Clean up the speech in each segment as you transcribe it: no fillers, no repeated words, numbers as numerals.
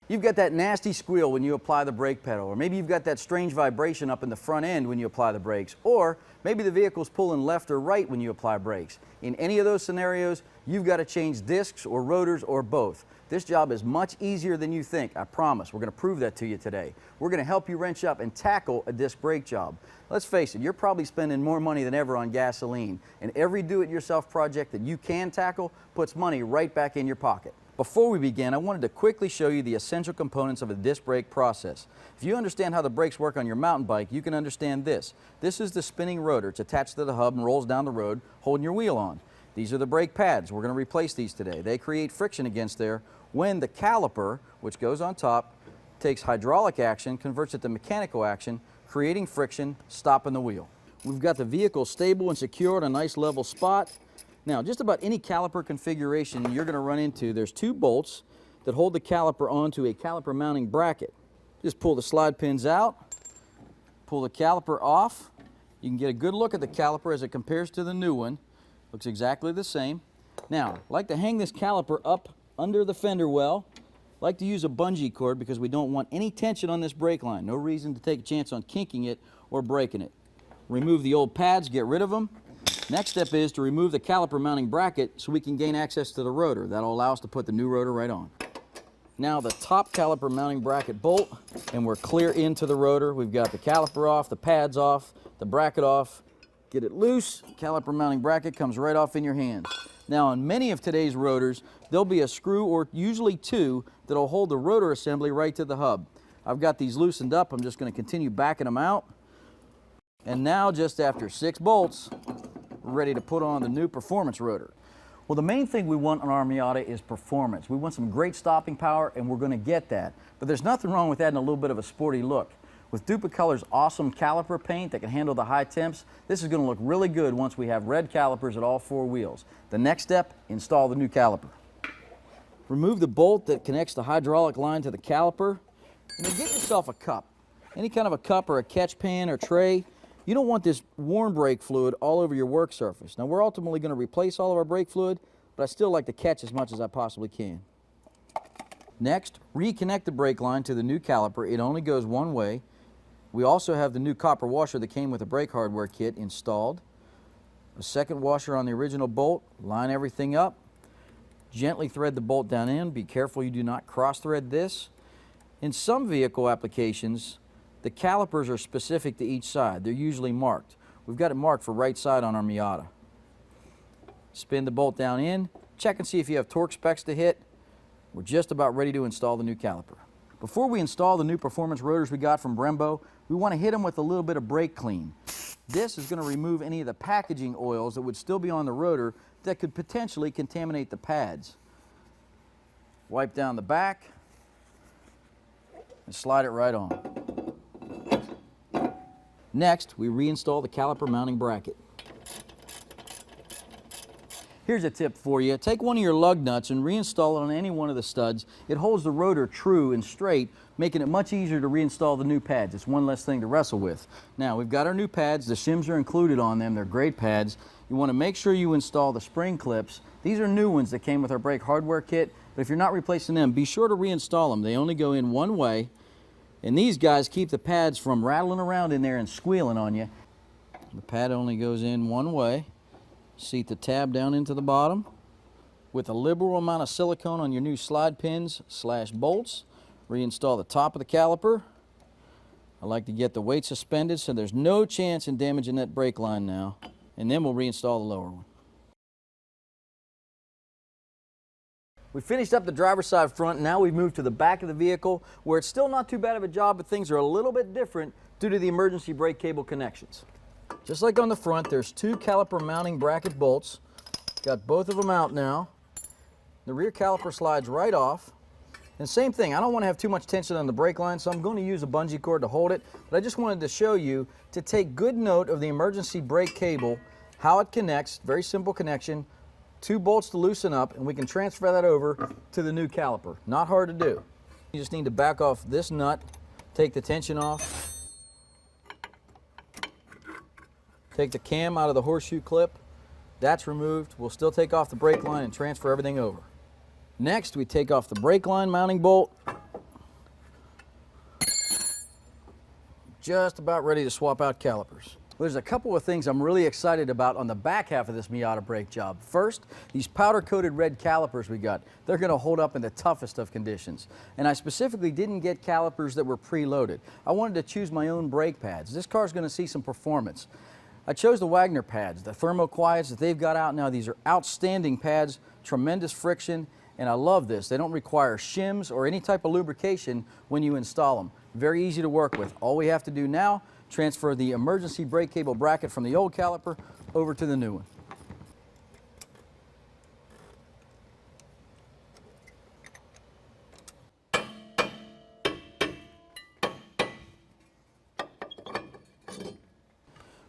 You've got that nasty squeal when you apply the brake pedal, or maybe you've got that strange vibration up in the front end when you apply the brakes, or maybe the vehicle's pulling left or right when you apply brakes. In any of those scenarios, you've got to change discs or rotors or both. This job is much easier than you think, I promise. We're going to prove that to you today. We're going to help you wrench up and tackle a disc brake job. Let's face it, you're probably spending more money than ever on gasoline, and every do-it-yourself project that you can tackle puts money right back in your pocket. Before we begin, I wanted to quickly show you the essential components of a disc brake process. If you understand how the brakes work on your mountain bike, you can understand this. This is the spinning rotor. It's attached to the hub and rolls down the road, holding your wheel on. These are the brake pads. We're going to replace these today. They create friction against there when the caliper, which goes on top, takes hydraulic action, converts it to mechanical action, creating friction, stopping the wheel. We've got the vehicle stable and secure in a nice level spot. Now, just about any caliper configuration you're going to run into, there's two bolts that hold the caliper onto a caliper mounting bracket. Just pull the slide pins out, pull the caliper off. You can get a good look at the caliper as it compares to the new one. Looks exactly the same. Now, I like to hang this caliper up under the fender well. I like to use a bungee cord because we don't want any tension on this brake line. No reason to take a chance on kinking it or breaking it. Remove the old pads, get rid of them. Next step is to remove the caliper mounting bracket so we can gain access to the rotor. That'll allow us to put the new rotor right on. Now the top caliper mounting bracket bolt, and we're clear into the rotor. We've got the caliper off, the pads off, the bracket off. Get it loose, caliper mounting bracket comes right off in your hands. Now on many of today's rotors, there'll be a screw or usually two that'll hold the rotor assembly right to the hub. I've got these loosened up. I'm just going to continue backing them out. And now just after 6 bolts, we're ready to put on the new performance rotor. Well, the main thing we want on our Miata is performance. We want some great stopping power, and we're going to get that. But there's nothing wrong with adding a little bit of a sporty look. With Duplicolor's awesome caliper paint that can handle the high temps, this is going to look really good once we have red calipers at all 4 wheels. The next step, install the new caliper. Remove the bolt that connects the hydraulic line to the caliper, and then get yourself a cup. Any kind of a cup or a catch pan or tray. You don't want this worn brake fluid all over your work surface. Now, we're ultimately going to replace all of our brake fluid, but I still like to catch as much as I possibly can. Next, reconnect the brake line to the new caliper. It only goes one way. We also have the new copper washer that came with the brake hardware kit installed. A second washer on the original bolt. Line everything up. Gently thread the bolt down in. Be careful you do not cross thread this. In some vehicle applications, the calipers are specific to each side. They're usually marked. We've got it marked for right side on our Miata. Spin the bolt down in. Check and see if you have torque specs to hit. We're just about ready to install the new caliper. Before we install the new performance rotors we got from Brembo, we want to hit them with a little bit of brake clean. This is going to remove any of the packaging oils that would still be on the rotor that could potentially contaminate the pads. Wipe down the back and slide it right on. Next, we reinstall the caliper mounting bracket. Here's a tip for you. Take one of your lug nuts and reinstall it on any one of the studs. It holds the rotor true and straight, making it much easier to reinstall the new pads. It's one less thing to wrestle with. Now, we've got our new pads. The shims are included on them. They're great pads. You want to make sure you install the spring clips. These are new ones that came with our brake hardware kit, but if you're not replacing them, be sure to reinstall them. They only go in one way. And these guys keep the pads from rattling around in there and squealing on you. The pad only goes in one way. Seat the tab down into the bottom. With a liberal amount of silicone on your new slide pins / bolts, reinstall the top of the caliper. I like to get the weight suspended so there's no chance in damaging that brake line now. And then we'll reinstall the lower one. We finished up the driver's side front. Now we've moved to the back of the vehicle where it's still not too bad of a job, but things are a little bit different due to the emergency brake cable connections. Just like on the front, there's 2 caliper mounting bracket bolts. Got both of them out now. The rear caliper slides right off. And same thing, I don't want to have too much tension on the brake line, so I'm going to use a bungee cord to hold it. But I just wanted to show you to take good note of the emergency brake cable, how it connects, very simple connection. 2 bolts to loosen up, and we can transfer that over to the new caliper. Not hard to do. You just need to back off this nut, take the tension off, take the cam out of the horseshoe clip. That's removed. We'll still take off the brake line and transfer everything over. Next, we take off the brake line mounting bolt, just about ready to swap out calipers. There's a couple of things I'm really excited about on the back half of this Miata brake job. First, these powder-coated red calipers we got. They're going to hold up in the toughest of conditions. And I specifically didn't get calipers that were preloaded. I wanted to choose my own brake pads. This car's going to see some performance. I chose the Wagner pads, the thermoquiets that they've got out now. These are outstanding pads, tremendous friction, and I love this. They don't require shims or any type of lubrication when you install them. Very easy to work with. All we have to do now, transfer the emergency brake cable bracket from the old caliper over to the new one.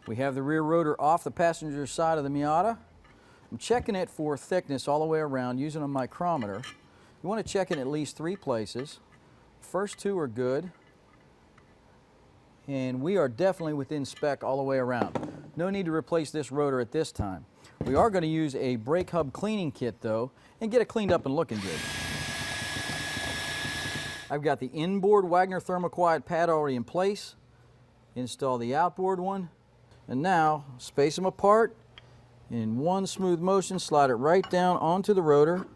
We have the rear rotor off the passenger side of the Miata. I'm checking it for thickness all the way around using a micrometer. You want to check it at least 3 places. First 2 are good. And we are definitely within spec all the way around. No need to replace this rotor at this time. We are going to use a brake hub cleaning kit though and get it cleaned up and looking good. I've got the inboard Wagner thermoquiet pad already in place. Install the outboard one. And now space them apart. In one smooth motion, slide it right down onto the rotor.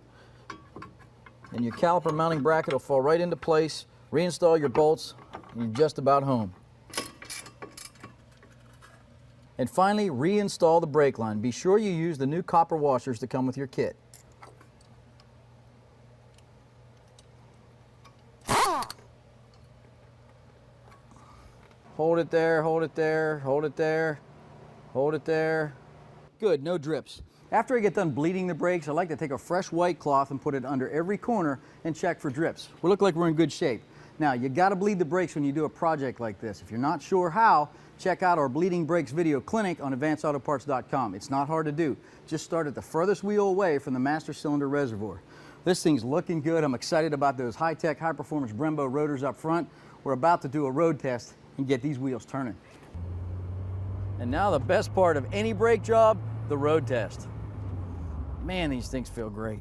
And your caliper mounting bracket will fall right into place. Reinstall your bolts and you're just about home. And finally, reinstall the brake line. Be sure you use the new copper washers that come with your kit. Hold it there, hold it there, hold it there, hold it there. Good, no drips. After I get done bleeding the brakes, I like to take a fresh white cloth and put it under every corner and check for drips. We look like we're in good shape. Now, you gotta bleed the brakes when you do a project like this. If you're not sure how, check out our Bleeding Brakes video clinic on advancedautoparts.com. It's not hard to do. Just start at the furthest wheel away from the master cylinder reservoir. This thing's looking good. I'm excited about those high-tech, high-performance Brembo rotors up front. We're about to do a road test and get these wheels turning. And now the best part of any brake job, the road test. Man, these things feel great.